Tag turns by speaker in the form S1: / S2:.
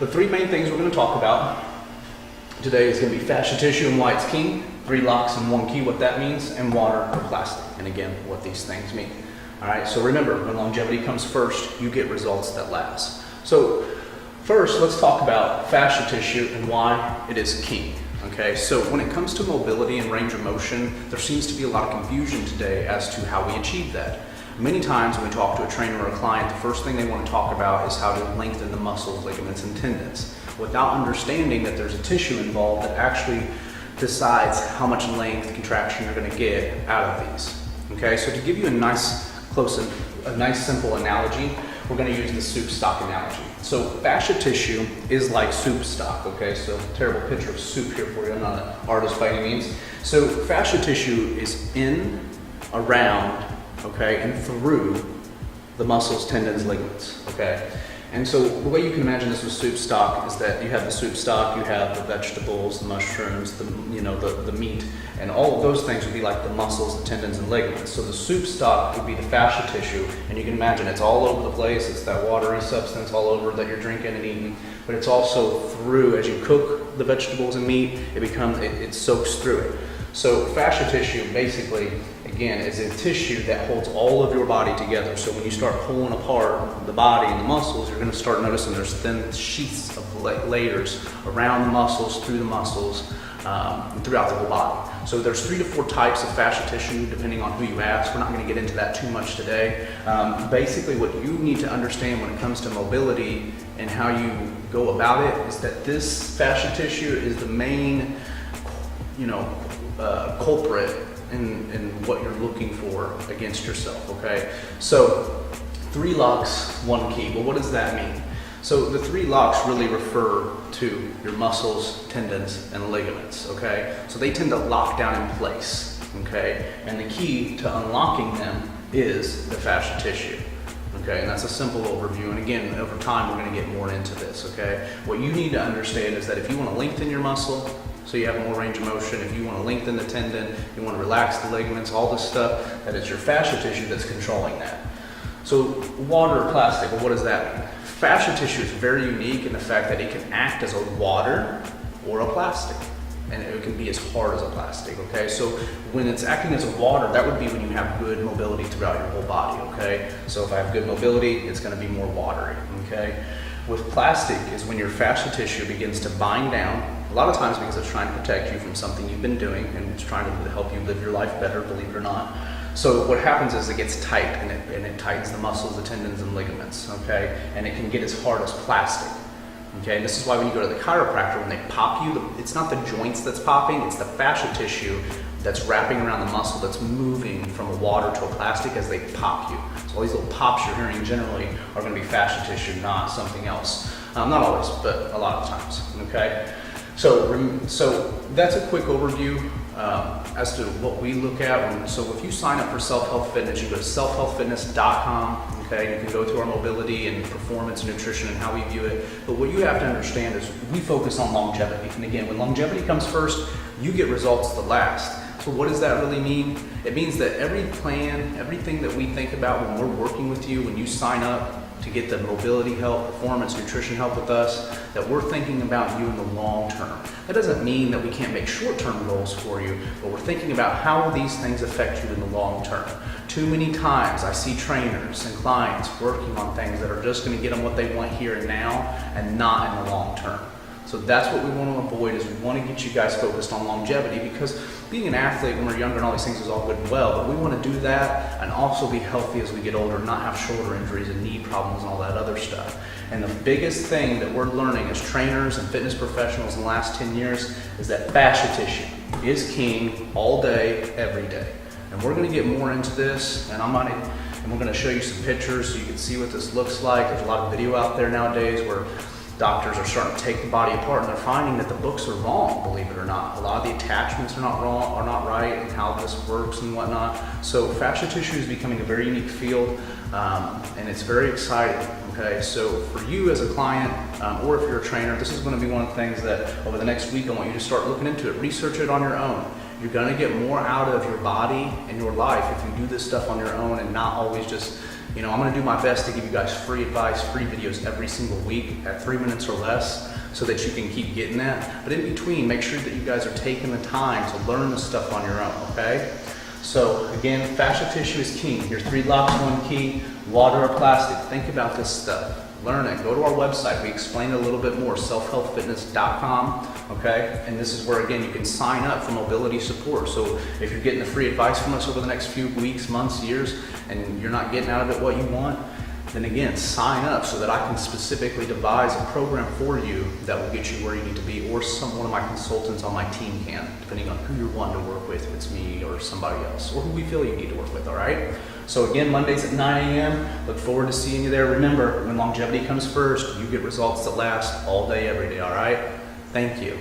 S1: The three main things we're going to talk about today is going to be fascia tissue and why it's king, 3 locks and 1 key, what that means, and water or plastic, and again, what these things mean. All right, so remember, when longevity comes first, you get results that last. So first, let's talk about fascia tissue and why it is king. Okay, so when it comes to mobility and range of motion, there seems to be a lot of confusion today as to how we achieve that. Many times when we talk to a trainer or a client, the first thing they want to talk about is how to lengthen the muscles, ligaments, and tendons, without understanding that there's a tissue involved that actually decides how much length, contraction you're going to get out of these. Okay, so to give you a nice simple analogy, we're going to use the soup stock analogy. So fascia tissue is like soup stock, okay? So terrible picture of soup here for you. I'm not an artist by any means. So fascia tissue is in, around, okay, and through the muscles, tendons, ligaments, okay? And so the way you can imagine this with soup stock is that you have the soup stock, you have the vegetables, the mushrooms, the meat, and all of those things would be like the muscles, the tendons, and ligaments. So the soup stock would be the fascia tissue, and you can imagine it's all over the place. It's that watery substance all over that you're drinking and eating, but it's also through, as you cook the vegetables and meat, it soaks through it. So fascia tissue basically, again, is a tissue that holds all of your body together. So when you start pulling apart the body and the muscles, you're going to start noticing there's thin sheaths of layers around the muscles, through the muscles, and throughout the whole body. So there's 3 to 4 types of fascia tissue depending on who you ask. We're not going to get into that too much today. Basically what you need to understand when it comes to mobility and how you go about it is that this fascia tissue is the main, culprit in what you're looking for against yourself, okay? So 3 locks, 1 key. Well, what does that mean? So the 3 locks really refer to your muscles, tendons, and ligaments, okay? So they tend to lock down in place, okay? And the key to unlocking them is the fascia tissue. Okay, and that's a simple overview, and again, over time we're going to get more into this, okay? What you need to understand is that if you want to lengthen your muscle, so you have more range of motion, if you want to lengthen the tendon, you want to relax the ligaments, all this stuff, that is your fascia tissue that's controlling that. So water or plastic, well, what does that mean? Fascia tissue is very unique in the fact that it can act as a water or a plastic, and it can be as hard as a plastic, okay? So when it's acting as a water, that would be when you have good mobility throughout your whole body, okay? So if I have good mobility, it's going to be more watery, okay? With plastic is when your fascia tissue begins to bind down, a lot of times because it's trying to protect you from something you've been doing, and it's trying to help you live your life better, believe it or not. So what happens is it gets tight, and it tightens the muscles, the tendons, and ligaments, okay? And it can get as hard as plastic. Okay, and this is why when you go to the chiropractor, when they pop you, it's not the joints that's popping, it's the fascia tissue that's wrapping around the muscle that's moving from a water to a plastic as they pop you. So all these little pops you're hearing generally are going to be fascia tissue, not something else. Not always, but a lot of times, okay? So that's a quick overview as to what we look at. So if you sign up for Self-Health Fitness, you go to selfhealthfitness.com. Okay, you can go to our mobility and performance and nutrition and how we view it. But what you have to understand is we focus on longevity. And again, when longevity comes first, you get results that last. So what does that really mean? It means that every plan, everything that we think about when we're working with you, when you sign up to get the mobility help, performance, nutrition help with us, that we're thinking about you in the long term. That doesn't mean that we can't make short-term goals for you, but we're thinking about how these things affect you in the long term. Too many times I see trainers and clients working on things that are just going to get them what they want here and now and not in the long term. So that's what we want to avoid, is we want to get you guys focused on longevity, because being an athlete when we're younger and all these things is all good and well, but we want to do that and also be healthy as we get older, not have shoulder injuries and knee problems and all that other stuff. And the biggest thing that we're learning as trainers and fitness professionals in the last 10 years is that fascia tissue is king all day, every day. And we're going to get more into this, and we're going to show you some pictures so you can see what this looks like. There's a lot of video out there nowadays where doctors are starting to take the body apart, and they're finding that the books are wrong, believe it or not. A lot of the attachments are not right, and how this works and whatnot. So fascia tissue is becoming a very unique field, and it's very exciting. Okay, so for you as a client, or if you're a trainer, this is going to be one of the things that over the next week I want you to start looking into it. Research it on your own. You're going to get more out of your body and your life if you do this stuff on your own and not always just You know, I'm gonna do my best to give you guys free advice, free videos every single week at 3 minutes or less so that you can keep getting that. But in between, make sure that you guys are taking the time to learn this stuff on your own, okay? So again, fascia tissue is king. Your 3 locks, 1 key, water or plastic. Think about this stuff. Learn it. Go to our website. We explain it a little bit more, selfhealthfitness.com, okay? And this is where, again, you can sign up for mobility support. So if you're getting the free advice from us over the next few weeks, months, years, and you're not getting out of it what you want, then again, sign up so that I can specifically devise a program for you that will get you where you need to be, or one of my consultants on my team can, depending on who you're wanting to work with, if it's me or somebody else, or who we feel you need to work with, all right? So again, Mondays at 9 a.m. Look forward to seeing you there. Remember, when longevity comes first, you get results that last all day, every day, all right? Thank you.